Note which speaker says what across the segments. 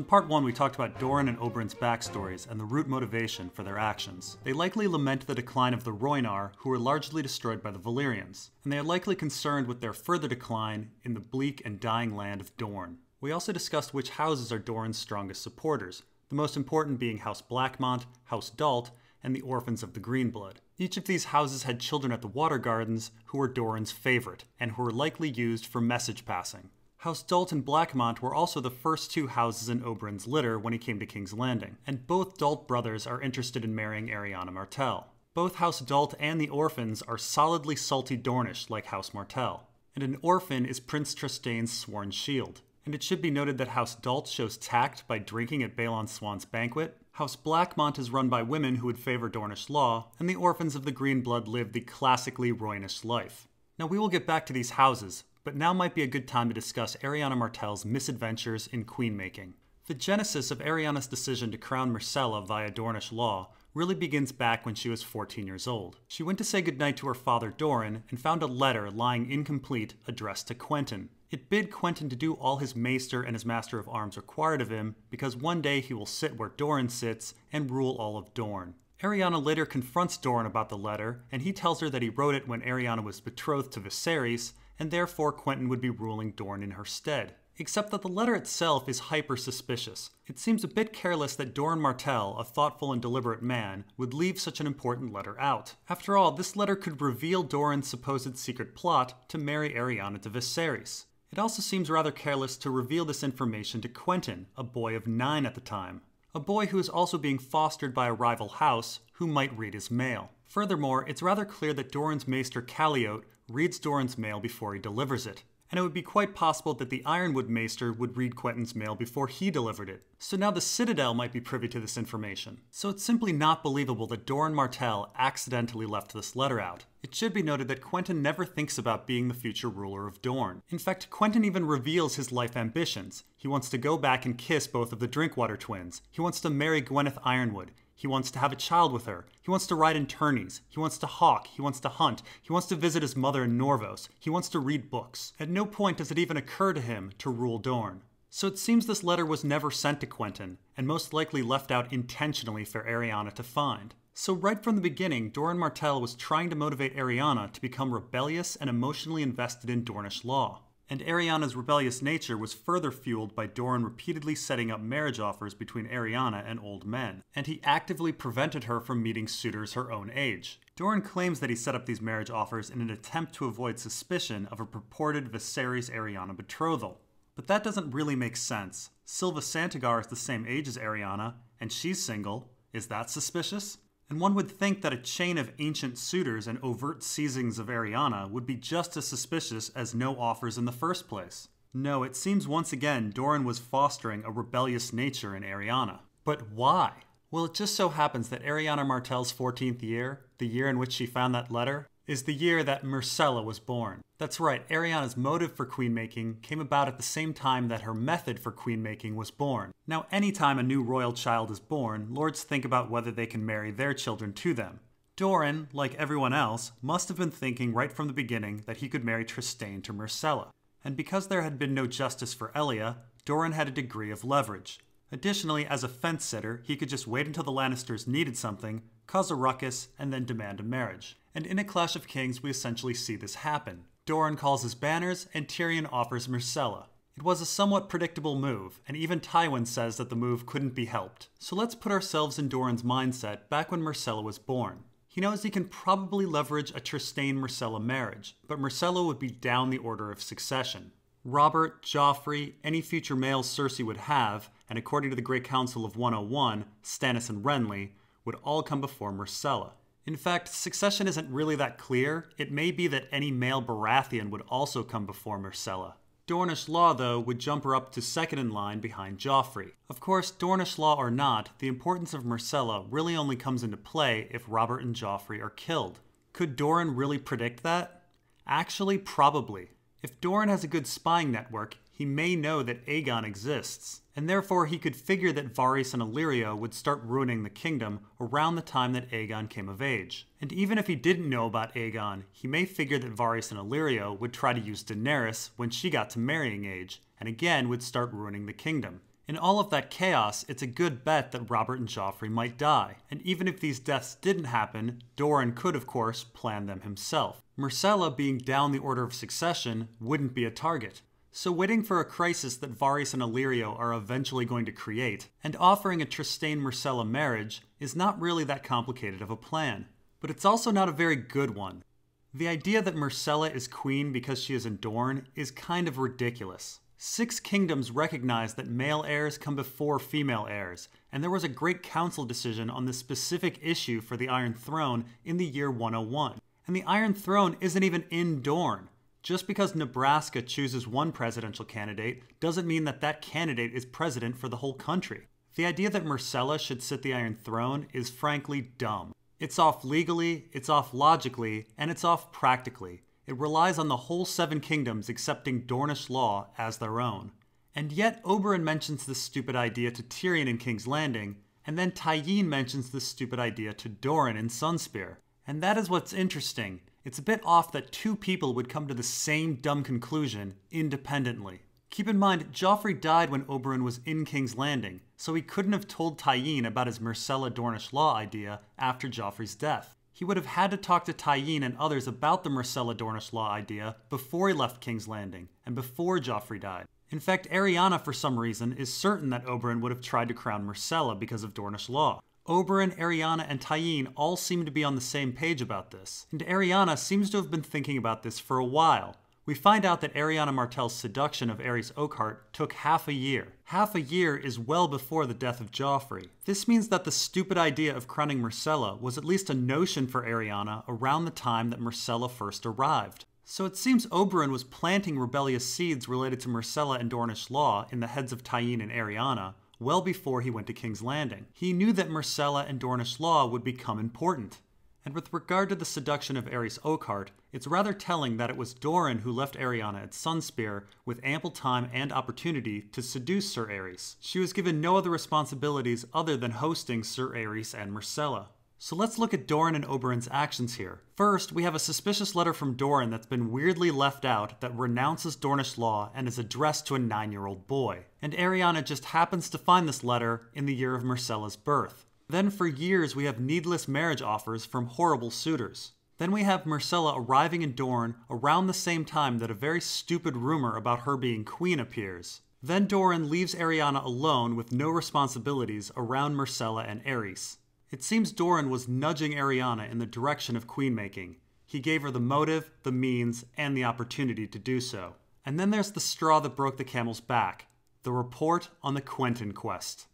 Speaker 1: part 1 we talked about Dorne and Oberyn's backstories and the root motivation for their actions. They likely lament the decline of the Rhoynar, who were largely destroyed by the Valyrians, and they are likely concerned with their further decline in the bleak and dying land of Dorne. We also discussed which houses are Doran's strongest supporters, the most important being House Blackmont, House Dalt, and the Orphans of the Greenblood. Each of these houses had children at the Water Gardens who were Doran's favorite, and who were likely used for message passing. House Dalt and Blackmont were also the first 2 houses in Oberyn's litter when he came to King's Landing, and both Dalt brothers are interested in marrying Arianna Martell. Both House Dalt and the Orphans are solidly salty Dornish like House Martell, and an orphan is Prince Tristane's sworn shield. And it should be noted that House Dalt shows tact by drinking at Balon Swann's banquet. House Blackmont is run by women who would favor Dornish law, and the Orphans of the Greenblood live the classically Rhoynish life. Now we will get back to these houses, but now might be a good time to discuss Arianna Martell's misadventures in queen-making. The genesis of Arianna's decision to crown Myrcella via Dornish law really begins back when she was 14 years old. She went to say goodnight to her father Doran and found a letter lying incomplete addressed to Quentyn. It bid Quentyn to do all his maester and his master of arms required of him, because one day he will sit where Doran sits and rule all of Dorne. Arianna later confronts Doran about the letter, and he tells her that he wrote it when Arianna was betrothed to Viserys, and therefore Quentyn would be ruling Dorne in her stead. Except that the letter itself is hyper-suspicious. It seems a bit careless that Doran Martell, a thoughtful and deliberate man, would leave such an important letter out. After all, this letter could reveal Doran's supposed secret plot to marry Arianna to Viserys. It also seems rather careless to reveal this information to Quentyn, a boy of 9 at the time. A boy who is also being fostered by a rival house who might read his mail. Furthermore, it's rather clear that Doran's maester Calliope reads Doran's mail before he delivers it, and it would be quite possible that the Ironwood maester would read Quentyn's mail before he delivered it. So now the Citadel might be privy to this information. So it's simply not believable that Doran Martell accidentally left this letter out. It should be noted that Quentyn never thinks about being the future ruler of Dorne. In fact, Quentyn even reveals his life ambitions. He wants to go back and kiss both of the Drinkwater twins. He wants to marry Gwyneth Ironwood. He wants to have a child with her. He wants to ride in tourneys. He wants to hawk. He wants to hunt. He wants to visit his mother in Norvos. He wants to read books. At no point does it even occur to him to rule Dorne. So it seems this letter was never sent to Quentyn, and most likely left out intentionally for Arianna to find. So right from the beginning, Doran Martell was trying to motivate Arianna to become rebellious and emotionally invested in Dornish law. And Arianna's rebellious nature was further fueled by Doran repeatedly setting up marriage offers between Arianna and old men, and he actively prevented her from meeting suitors her own age. Doran claims that he set up these marriage offers in an attempt to avoid suspicion of a purported Viserys-Arianna betrothal. But that doesn't really make sense. Sylva Santagar is the same age as Arianna, and she's single. Is that suspicious? And one would think that a chain of ancient suitors and overt seizings of Arianna would be just as suspicious as no offers in the first place. No, it seems once again Doran was fostering a rebellious nature in Arianna. But why? Well, it just so happens that Arianna Martell's 14th year, the year in which she found that letter, is the year that Myrcella was born. That's right, Arianna's motive for queen-making came about at the same time that her method for queen-making was born. Now, anytime a new royal child is born, lords think about whether they can marry their children to them. Doran, like everyone else, must have been thinking right from the beginning that he could marry Trystane to Myrcella. And because there had been no justice for Elia, Doran had a degree of leverage. Additionally, as a fence-sitter, he could just wait until the Lannisters needed something, cause a ruckus, and then demand a marriage. And in A Clash of Kings, we essentially see this happen. Doran calls his banners, and Tyrion offers Myrcella. It was a somewhat predictable move, and even Tywin says that the move couldn't be helped. So let's put ourselves in Doran's mindset back when Myrcella was born. He knows he can probably leverage a Trystane-Myrcella marriage, but Myrcella would be down the order of succession. Robert, Joffrey, any future males Cersei would have, and according to the Great Council of 101, Stannis and Renly, would all come before Myrcella. In fact, succession isn't really that clear. It may be that any male Baratheon would also come before Myrcella. Dornish law, though, would jump her up to second in line behind Joffrey. Of course, Dornish law or not, the importance of Myrcella really only comes into play if Robert and Joffrey are killed. Could Doran really predict that? Actually, probably. If Doran has a good spying network, he may know that Aegon exists, and therefore he could figure that Varys and Illyrio would start ruining the kingdom around the time that Aegon came of age. And even if he didn't know about Aegon, he may figure that Varys and Illyrio would try to use Daenerys when she got to marrying age, and again would start ruining the kingdom. In all of that chaos, it's a good bet that Robert and Joffrey might die, and even if these deaths didn't happen, Dorne could of course plan them himself. Myrcella, being down the order of succession, wouldn't be a target. So waiting for a crisis that Varys and Illyrio are eventually going to create, and offering a Trystane-Myrcella marriage, is not really that complicated of a plan. But it's also not a very good one. The idea that Myrcella is queen because she is in Dorne is kind of ridiculous. 6 kingdoms recognize that male heirs come before female heirs, and there was a great council decision on this specific issue for the Iron Throne in the year 101. And the Iron Throne isn't even in Dorne. Just because Nebraska chooses one presidential candidate doesn't mean that that candidate is president for the whole country. The idea that Myrcella should sit the Iron Throne is frankly dumb. It's off legally, it's off logically, and it's off practically. It relies on the whole 7 kingdoms accepting Dornish law as their own. And yet Oberyn mentions this stupid idea to Tyrion in King's Landing, and then Tyene mentions this stupid idea to Doran in Sunspear. And that is what's interesting. It's a bit off that 2 people would come to the same dumb conclusion independently. Keep in mind, Joffrey died when Oberyn was in King's Landing, so he couldn't have told Tyene about his Myrcella Dornish law idea after Joffrey's death. He would have had to talk to Tyene and others about the Myrcella Dornish law idea before he left King's Landing, and before Joffrey died. In fact, Arianna, for some reason, is certain that Oberyn would have tried to crown Myrcella because of Dornish law. Oberyn, Arianna, and Tyene all seem to be on the same page about this, and Arianna seems to have been thinking about this for a while. We find out that Arianna Martell's seduction of Aerys Oakhart took half a year. Half a year is well before the death of Joffrey. This means that the stupid idea of crowning Myrcella was at least a notion for Arianna around the time that Myrcella first arrived. So it seems Oberyn was planting rebellious seeds related to Myrcella and Dornish law in the heads of Tyene and Arianna well before he went to King's Landing. He knew that Myrcella and Dornish law would become important. And with regard to the seduction of Aerys Oakhart, it's rather telling that it was Doran who left Arianna at Sunspear with ample time and opportunity to seduce Ser Aerys. She was given no other responsibilities other than hosting Ser Aerys and Myrcella. So let's look at Doran and Oberyn's actions here. First, we have a suspicious letter from Doran that's been weirdly left out that renounces Dornish law and is addressed to a 9-year-old boy. And Arianna just happens to find this letter in the year of Myrcella's birth. Then for years we have needless marriage offers from horrible suitors. Then we have Myrcella arriving in Dorne around the same time that a very stupid rumor about her being queen appears. Then Doran leaves Arianna alone with no responsibilities around Myrcella and Aerys. It seems Doran was nudging Arianna in the direction of queen-making. He gave her the motive, the means, and the opportunity to do so. And then there's the straw that broke the camel's back, the report on the Quentyn quest.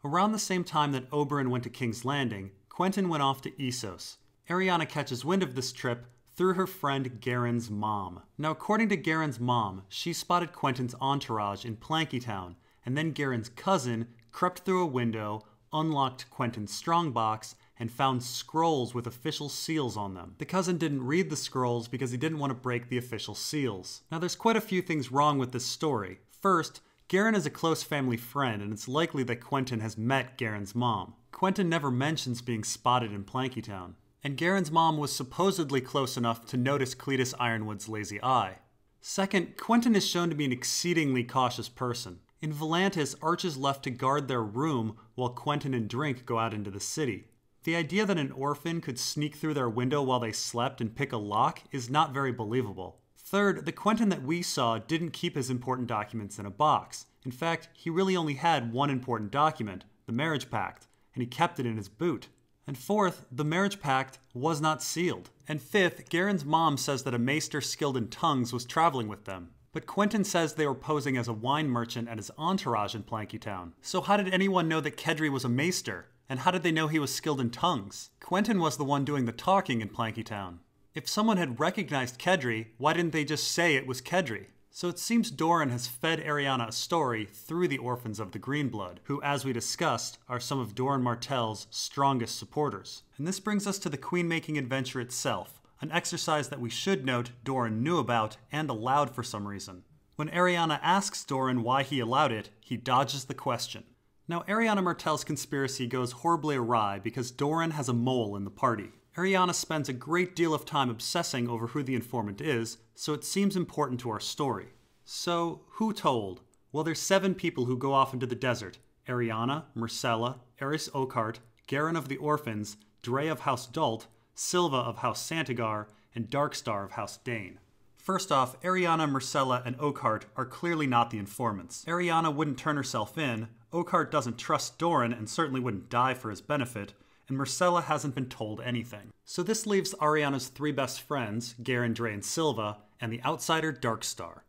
Speaker 1: Around the same time that Oberyn went to King's Landing, Quentyn went off to Essos. Arianna catches wind of this trip through her friend Garren's mom. Now according to Garren's mom, she spotted Quentyn's entourage in Plankytown, and then Garren's cousin crept through a window, unlocked Quentyn's strongbox, and found scrolls with official seals on them. The cousin didn't read the scrolls because he didn't want to break the official seals. Now there's quite a few things wrong with this story. First, Garren is a close family friend, and it's likely that Quentyn has met Garren's mom. Quentyn never mentions being spotted in Plankytown. And Garren's mom was supposedly close enough to notice Cletus Ironwood's lazy eye. Second, Quentyn is shown to be an exceedingly cautious person. In Volantis, Arch is left to guard their room while Quentyn and Drink go out into the city. The idea that an orphan could sneak through their window while they slept and pick a lock is not very believable. Third, the Quentyn that we saw didn't keep his important documents in a box. In fact, he really only had one important document, the marriage pact, and he kept it in his boot. And fourth, the marriage pact was not sealed. And fifth, Garren's mom says that a maester skilled in tongues was traveling with them. But Quentyn says they were posing as a wine merchant and his entourage in Plankytown. So how did anyone know that Kedry was a maester? And how did they know he was skilled in tongues? Quentyn was the one doing the talking in Plankytown. If someone had recognized Kedry, why didn't they just say it was Kedry? So it seems Doran has fed Arianna a story through the Orphans of the Greenblood, who, as we discussed, are some of Doran Martell's strongest supporters. And this brings us to the queen-making adventure itself, an exercise that we should note Doran knew about and allowed for some reason. When Arianna asks Doran why he allowed it, he dodges the question. Now, Arianna Martell's conspiracy goes horribly awry because Doran has a mole in the party. Arianna spends a great deal of time obsessing over who the informant is, so it seems important to our story. So, who told? Well, there's 7 people who go off into the desert. Arianna, Myrcella, Aerys Oakheart, Garen of the Orphans, Dre of House Dalt, Silva of House Santigar, and Darkstar of House Dane. First off, Arianna, Myrcella, and Oakheart are clearly not the informants. Arianna wouldn't turn herself in, Oakheart doesn't trust Dorne and certainly wouldn't die for his benefit, and Myrcella hasn't been told anything. So this leaves Arianna's 3 best friends, Garen, Dre, and Silva, and the outsider Darkstar.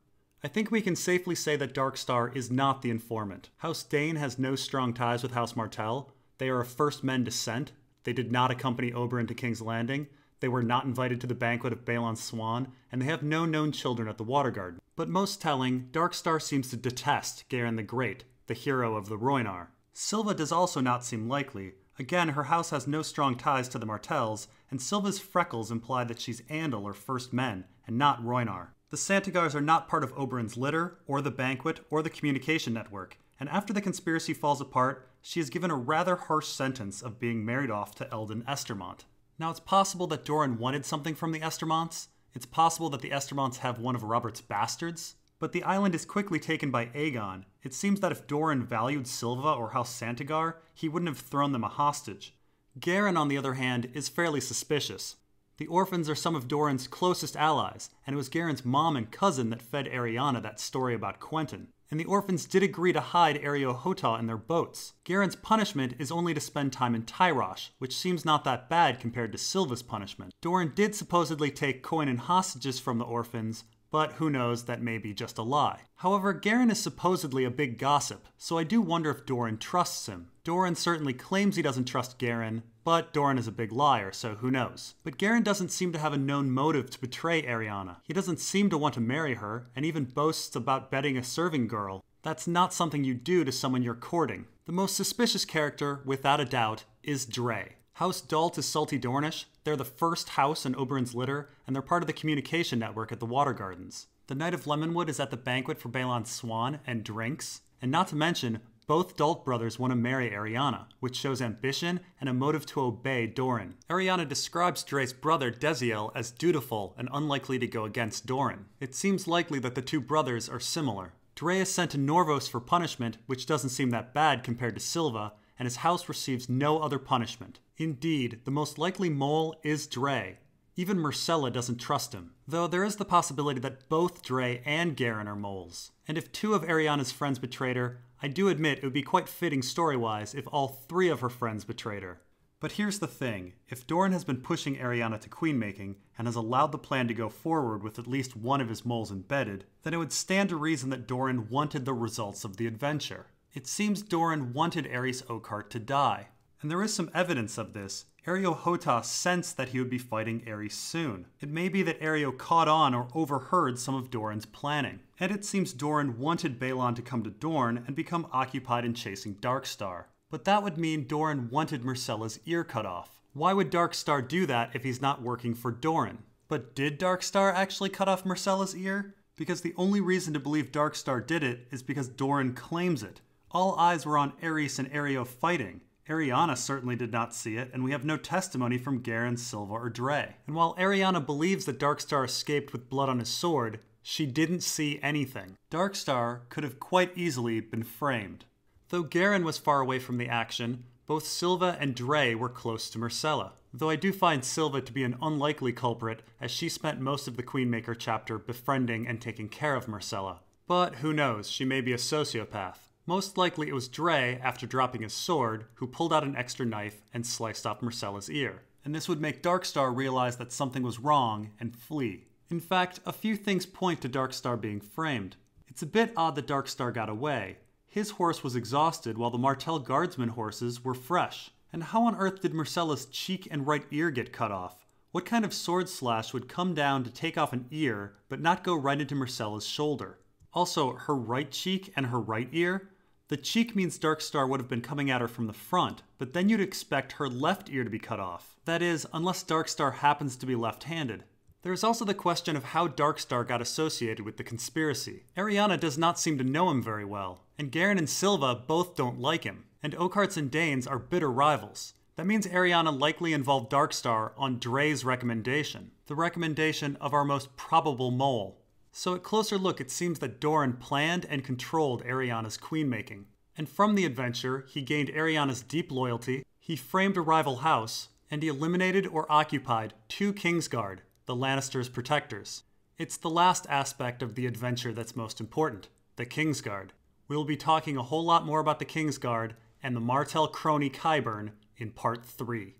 Speaker 1: I think we can safely say that Darkstar is not the informant. House Dane has no strong ties with House Martell. They are of First Men descent. They did not accompany Oberyn to King's Landing. They were not invited to the banquet of Balon's Swan, and they have no known children at the Water Garden. But most telling, Darkstar seems to detest Garen the Great, the hero of the Rhoynar. Silva does also not seem likely. Again, her house has no strong ties to the Martells, and Silva's freckles imply that she's Andal or First Men, and not Rhoynar. The Santigars are not part of Oberyn's litter, or the banquet, or the communication network, and after the conspiracy falls apart, she is given a rather harsh sentence of being married off to Eldon Estermont. Now, it's possible that Doran wanted something from the Estermonts. It's possible that the Estermonts have one of Robert's bastards. But the island is quickly taken by Aegon. It seems that if Doran valued Silva or House Santigar, he wouldn't have thrown them a hostage. Garen, on the other hand, is fairly suspicious. The orphans are some of Doran's closest allies, and it was Garen's mom and cousin that fed Arianna that story about Quentyn. And the orphans did agree to hide Areo Hotah in their boats. Garen's punishment is only to spend time in Tyrosh, which seems not that bad compared to Silva's punishment. Doran did supposedly take coin and hostages from the orphans, but who knows, that may be just a lie. However, Garen is supposedly a big gossip, so I do wonder if Doran trusts him. Doran certainly claims he doesn't trust Garen, but Doran is a big liar, so who knows. But Garen doesn't seem to have a known motive to betray Arianna. He doesn't seem to want to marry her, and even boasts about betting a serving girl. That's not something you do to someone you're courting. The most suspicious character, without a doubt, is Dre. House Dalt is Salty Dornish. They're the first house in Oberyn's litter, and they're part of the communication network at the Water Gardens. The Knight of Lemonwood is at the banquet for Balon's Swan and drinks. And not to mention, both Dalt brothers want to marry Arianna, which shows ambition and a motive to obey Doran. Arianna describes Dre's brother Desiel as dutiful and unlikely to go against Doran. It seems likely that the 2 brothers are similar. Dre is sent to Norvos for punishment, which doesn't seem that bad compared to Silva, and his house receives no other punishment. Indeed, the most likely mole is Dre. Even Myrcella doesn't trust him, though there is the possibility that both Dre and Garen are moles. And if 2 of Arianna's friends betrayed her, I do admit it would be quite fitting story-wise if all 3 of her friends betrayed her. But here's the thing, if Doran has been pushing Arianna to queen-making, and has allowed the plan to go forward with at least one of his moles embedded, then it would stand to reason that Doran wanted the results of the adventure. It seems Doran wanted Aerys Oakheart to die. And there is some evidence of this. Areo Hotah sensed that he would be fighting Aerys soon. It may be that Areo caught on or overheard some of Doran's planning. And it seems Doran wanted Balon to come to Dorne and become occupied in chasing Darkstar. But that would mean Doran wanted Myrcella's ear cut off. Why would Darkstar do that if he's not working for Doran? But did Darkstar actually cut off Myrcella's ear? Because the only reason to believe Darkstar did it is because Doran claims it. All eyes were on Aerys and Areo fighting. Arianna certainly did not see it, and we have no testimony from Garen, Silva, or Dre. And while Arianna believes that Darkstar escaped with blood on his sword, she didn't see anything. Darkstar could have quite easily been framed. Though Garen was far away from the action, both Silva and Dre were close to Myrcella. Though I do find Silva to be an unlikely culprit, as she spent most of the Queenmaker chapter befriending and taking care of Myrcella. But who knows, she may be a sociopath. Most likely it was Dre, after dropping his sword, who pulled out an extra knife and sliced off Myrcella's ear. And this would make Darkstar realize that something was wrong and flee. In fact, a few things point to Darkstar being framed. It's a bit odd that Darkstar got away. His horse was exhausted while the Martell guardsman horses were fresh. And how on earth did Myrcella's cheek and right ear get cut off? What kind of sword slash would come down to take off an ear, but not go right into Myrcella's shoulder? Also, her right cheek and her right ear? The cheek means Darkstar would have been coming at her from the front, but then you'd expect her left ear to be cut off. That is, unless Darkstar happens to be left-handed. There is also the question of how Darkstar got associated with the conspiracy. Arianna does not seem to know him very well, and Garen and Silva both don't like him, and Oakhearts and Danes are bitter rivals. That means Arianna likely involved Darkstar on Dre's recommendation, the recommendation of our most probable mole. So at closer look, it seems that Dorne planned and controlled Arianna's queen-making. And from the adventure, he gained Arianna's deep loyalty, he framed a rival house, and he eliminated or occupied 2 Kingsguard, the Lannisters' protectors. It's the last aspect of the adventure that's most important, the Kingsguard. We'll be talking a whole lot more about the Kingsguard and the Martell crony Qyburn in Part 3.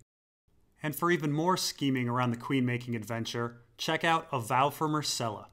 Speaker 1: And for even more scheming around the queen-making adventure, check out A Vow for Myrcella.